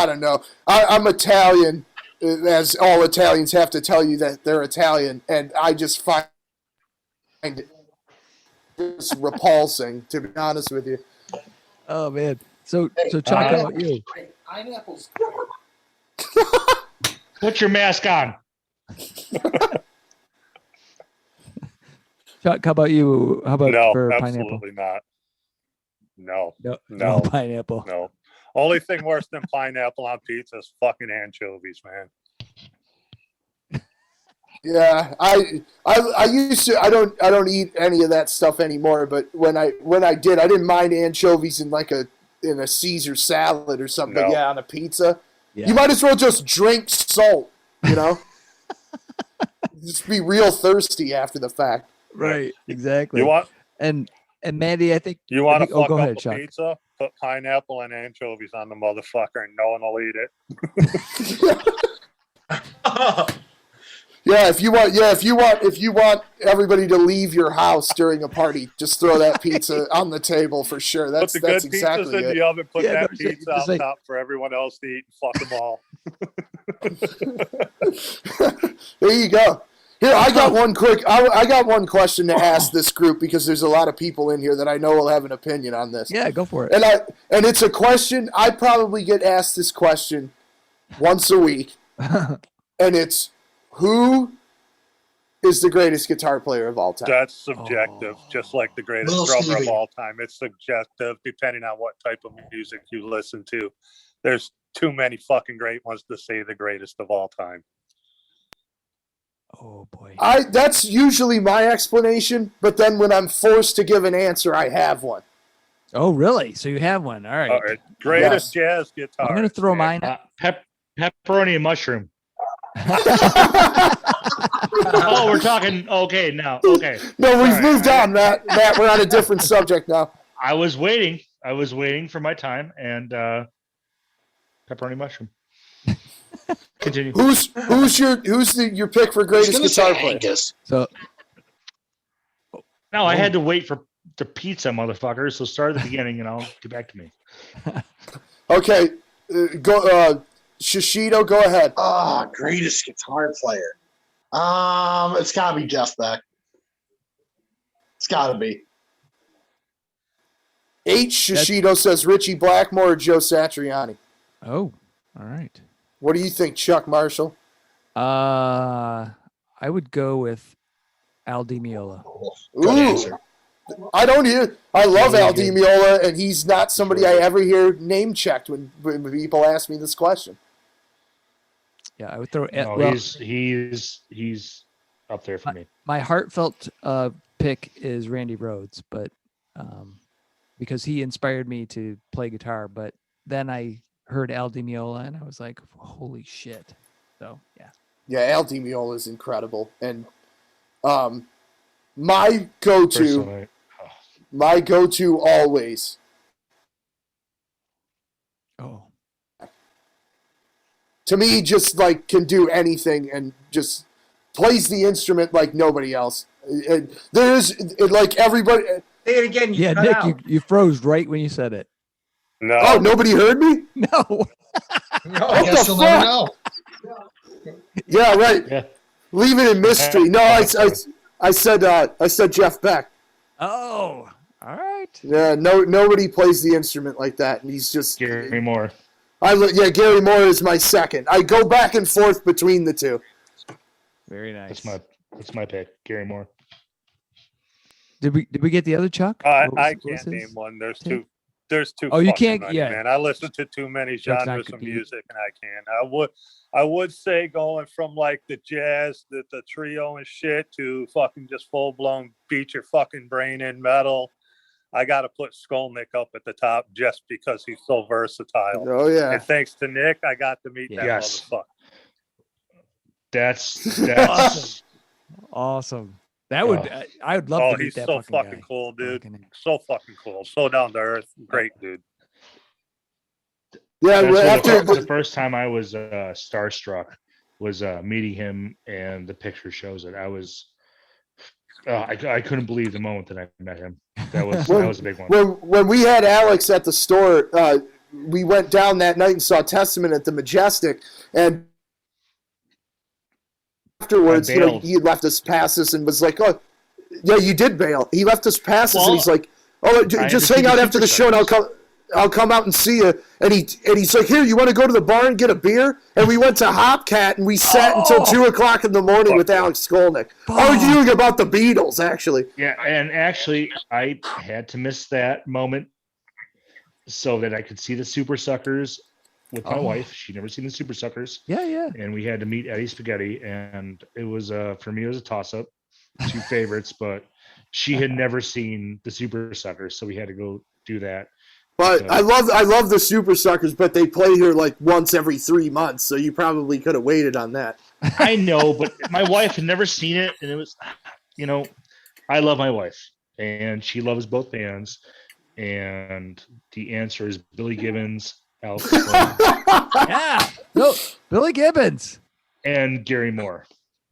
don't know. I'm Italian, as all Italians have to tell you that they're Italian, and I just find it just repulsing, to be honest with you. Oh man. So Chuck, how about you? Pineapples. Put your mask on. Chuck, how about you? How about No, for absolutely pineapple? not. No. No pineapple. No. Only thing worse than pineapple on pizza is fucking anchovies, man. Yeah, I used to. I don't eat any of that stuff anymore. But when I did, I didn't mind anchovies in a Caesar salad or something. No. But yeah, on a pizza, Yeah. you might as well just drink salt. Just be real thirsty after the fact. Right. Exactly. You want And Matty, I think you want to oh, fuck go up ahead, a Chuck. pizza? Put pineapple and anchovies on the motherfucker, and no one will eat it. Yeah, if you want everybody to leave your house during a party, just throw that pizza on the table for sure. Put That's the good exactly pizzas in it. the oven. Put Yeah, that no, pizza just out like- top for everyone else to eat and fuck them all. There you go. Here, I got one question to ask this group because there's a lot of people in here that I know will have an opinion on this. Yeah, go for it. And it's a question I probably get asked this question once a week, and it's who is the greatest guitar player of all time? That's subjective, just like the greatest Little drummer Stevie. of all time. It's subjective depending on what type of music you listen to. There's too many fucking great ones to say the greatest of all time. Oh boy. That's usually my explanation, but then when I'm forced to give an answer, I have one. Oh really? So you have one. All right. All right. Greatest jazz guitar. I'm gonna throw mine. Pepperoni and mushroom. Oh, we're talking. Okay, now. Okay. No, we've Sorry. moved on, Matt. Matt, we're on a different subject now. I was waiting for my time, and pepperoni mushroom. Continue. Who's your pick for greatest guitar player? So No, I had to wait for the pizza, motherfucker. So start at the beginning, and I'll get back to me. Okay, go Shishido, go ahead. Greatest guitar player. It's gotta be Jeff Beck. It's gotta be. H. Shishido says Richie Blackmore or Joe Satriani. oh, all right. What do you think, Chuck Marshall? I would go with Al Di Meola. Good Ooh. answer. I love Yeah, Al he's Di good. Meola, and he's not somebody I ever hear name checked when people ask me this question. Yeah, I would throw. No, well, he's up there for me. my heartfelt pick is Randy Rhoads, but because he inspired me to play guitar. But then I heard Al Di Meola, and I was like, "Holy shit!" So yeah. Yeah, Al Di Meola is incredible, and my go-to always. Oh, To me, just like can do anything and just plays the instrument like nobody else. Like everybody, Say it again. You Yeah, cut Nick, out. you froze right when you said it. No. Oh, nobody heard me? No. No. I guess the you'll never fuck? know. Yeah, right. Yeah. Leave it in mystery. No, I said Jeff Beck. Oh, all right. Yeah, nobody plays the instrument like that, and he's just Gary Moore. Gary Moore is my second. I go back and forth between the two. Very nice. That's my pick, Gary Moore. Did we get the other Chuck? I What was can't his? name one. There's Take- too. There's too. Oh, you fucking can't- many, yeah. man. I listen to too many Chuck's not genres of competing. music, and I can't. I would say going from like the jazz, the trio and shit, to fucking just full blown beat your fucking brain in metal. I got to put Skolnick up at the top just because he's so versatile. Oh yeah. And thanks to Nick, I got to meet that Yes. motherfucker. That's Awesome. Awesome. That would Yeah. I would love Oh, to meet he's that so fucking fucking guy. cool, dude. Fucking- So fucking cool. So down to earth. Great dude. Yeah, That's after the first time I was starstruck was meeting him, and the picture shows it. I was, I couldn't believe the moment that I met him. That was a big one. when we had Alex at the store, we went down that night and saw Testament at the Majestic, and afterwards, I bailed. he left us passes and was like, "Oh, yeah, you did bail." He left us passes, Well, and he's like, "Oh, I just had to hang see out the after the show, and I'll come out and see you." And he's like, "Here, you want to go to the bar and get a beer?" And we went to Hopcat, and we sat until 2:00 in the morning with Alex Skolnick, arguing about the Beatles, actually. Yeah, and actually, I had to miss that moment so that I could see the Super Suckers with my wife. She'd never seen the Super Suckers, Yeah, yeah. and we had to meet Eddie Spaghetti, and it was for me it was a toss-up, two favorites, but she had never seen the Super Suckers, so we had to go do that. But I love the Super Suckers, but they play here like once every 3 months, so you probably could have waited on that. I know, but my wife had never seen it, and it was, I love my wife, and she loves both bands, and the answer is Billy Gibbons, Alex Skolnick, Yeah. No, Billy Gibbons. and Gary Moore.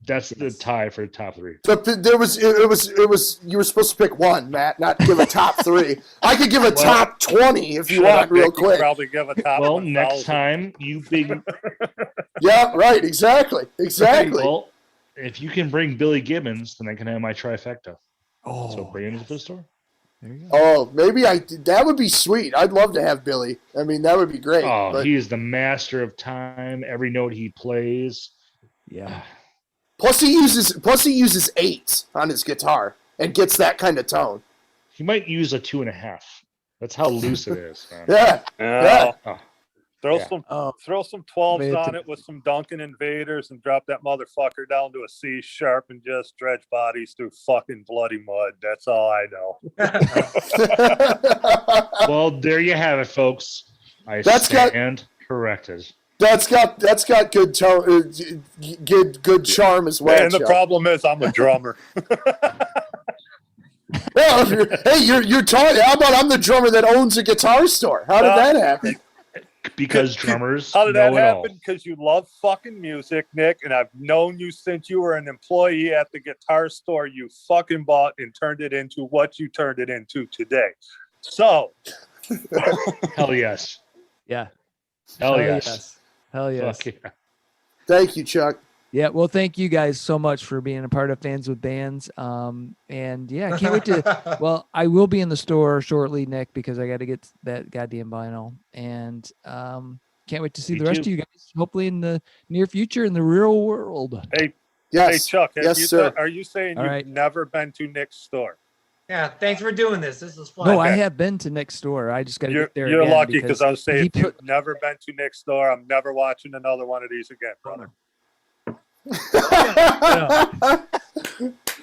That's the tie for the top three. But it was you were supposed to pick one, Matt, not give a top 3. I could give a top 20 if you want, real Nick, you quick. Probably give a top. Well, 1,000. next time you big. Yeah, right, exactly. Well, if you can bring Billy Gibbons, then I can have my trifecta. Oh, So bring him to the store. there you go. Oh, maybe that would be sweet. I'd love to have Billy. I mean, that would be great. Oh, but he is the master of time. Every note he plays. Yeah. plus he uses 8s on his guitar and gets that kind of tone. He might use a 2.5. That's how loose it is, man. Yeah. Yeah. Oh, Throw Yeah. some Oh, throw some 12s Man, on it with some Duncan Invaders and drop that motherfucker down to a C sharp and just dredge bodies through fucking bloody mud. That's all I know. Well, there you have it, folks. I That's got- stand corrected. That's got good tone, good charm as well. And the Chuck. problem is I'm a drummer. Well, you're talking. How about I'm the drummer that owns a guitar store? How did that happen? Because drummers How did that know it all. happen? Because you love fucking music, Nick, and I've known you since you were an employee at the guitar store you fucking bought and turned it into what you turned it into today. So, Hell yes. yeah. Hell yes. Hell yes. Fuck yeah. Thank you, Chuck. Yeah, well, thank you guys so much for being a part of Fans with Bands. And yeah, I can't wait to. Well, I will be in the store shortly, Nick, because I got to get that goddamn vinyl. And can't wait to see Me the rest too. of you guys. Hopefully, in the near future, in the real world. hey, Yes, Chuck, have yes, you sir. are you saying All you've right. never been to Nick's store? Yeah, thanks for doing this. This was fun. No, I Okay. have been to Nick's store. I just got to You're, get there. you're again lucky because I was saying he if you've put- never been to Nick's store, I'm never watching another one of these again, brother.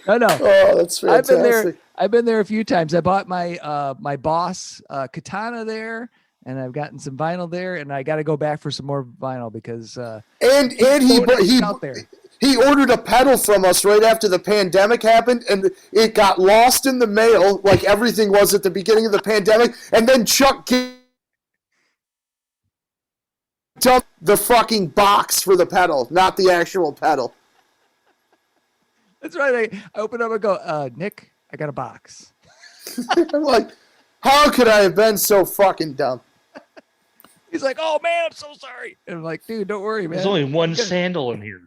No, no. Oh, that's I've been there. fantastic. I've been there a few times. I bought my my Boss katana there, and I've gotten some vinyl there, and I got to go back for some more vinyl because And it's out there. he ordered a pedal from us right after the pandemic happened, and it got lost in the mail like everything was at the beginning of the pandemic. And then Chuck dumped the fucking box for the pedal, not the actual pedal. That's right. I open up and go, Nick, I got a box. I'm like, how could I have been so fucking dumb? He's like, "Oh man, I'm so sorry." And I'm like, "Dude, don't worry, man. There's only one You gotta- sandal in here,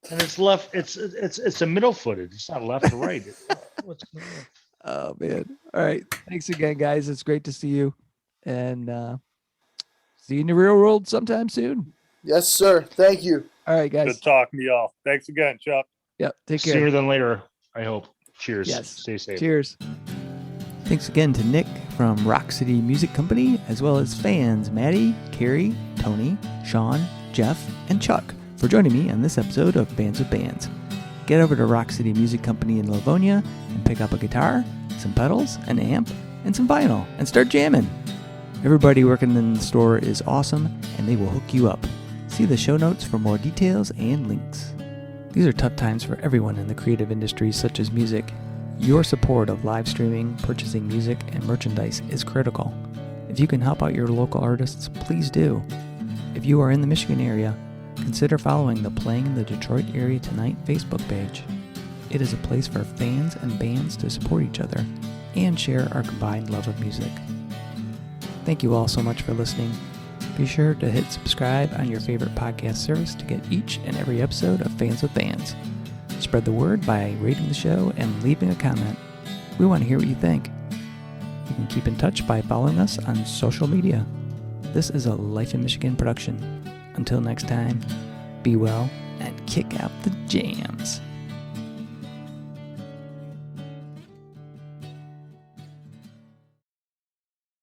and it's left. It's a middle footed. It's not left or right. What's going on? Oh man. All right. Thanks again, guys. It's great to see you. And see you in the real world sometime soon. Yes, sir. Thank you. All right, guys. Good talking to y'all. Thanks again, Chuck. Yep. Take care. Sooner than later, I hope. Cheers. Yes. Stay safe. Cheers. Thanks again to Nick from Rock City Music Company, as well as fans Matty, Cari, Tony, Sean, Jeff, and Chuck for joining me on this episode of Bands with Bands. Get over to Rock City Music Company in Livonia and pick up a guitar, some pedals, an amp, and some vinyl, and start jamming. Everybody working in the store is awesome, and they will hook you up. See the show notes for more details and links. These are tough times for everyone in the creative industries such as music. Your support of live streaming, purchasing music, and merchandise is critical. If you can help out your local artists, please do. If you are in the Michigan area, consider following the Playing in the Detroit Area Tonight Facebook page. It is a place for fans and bands to support each other and share our combined love of music. Thank you all so much for listening. Be sure to hit subscribe on your favorite podcast service to get each and every episode of Fans with Bands. Spread the word by rating the show and leaving a comment. We want to hear what you think. You can keep in touch by following us on social media. This is a Life in Michigan production. Until next time, be well and kick out the jams.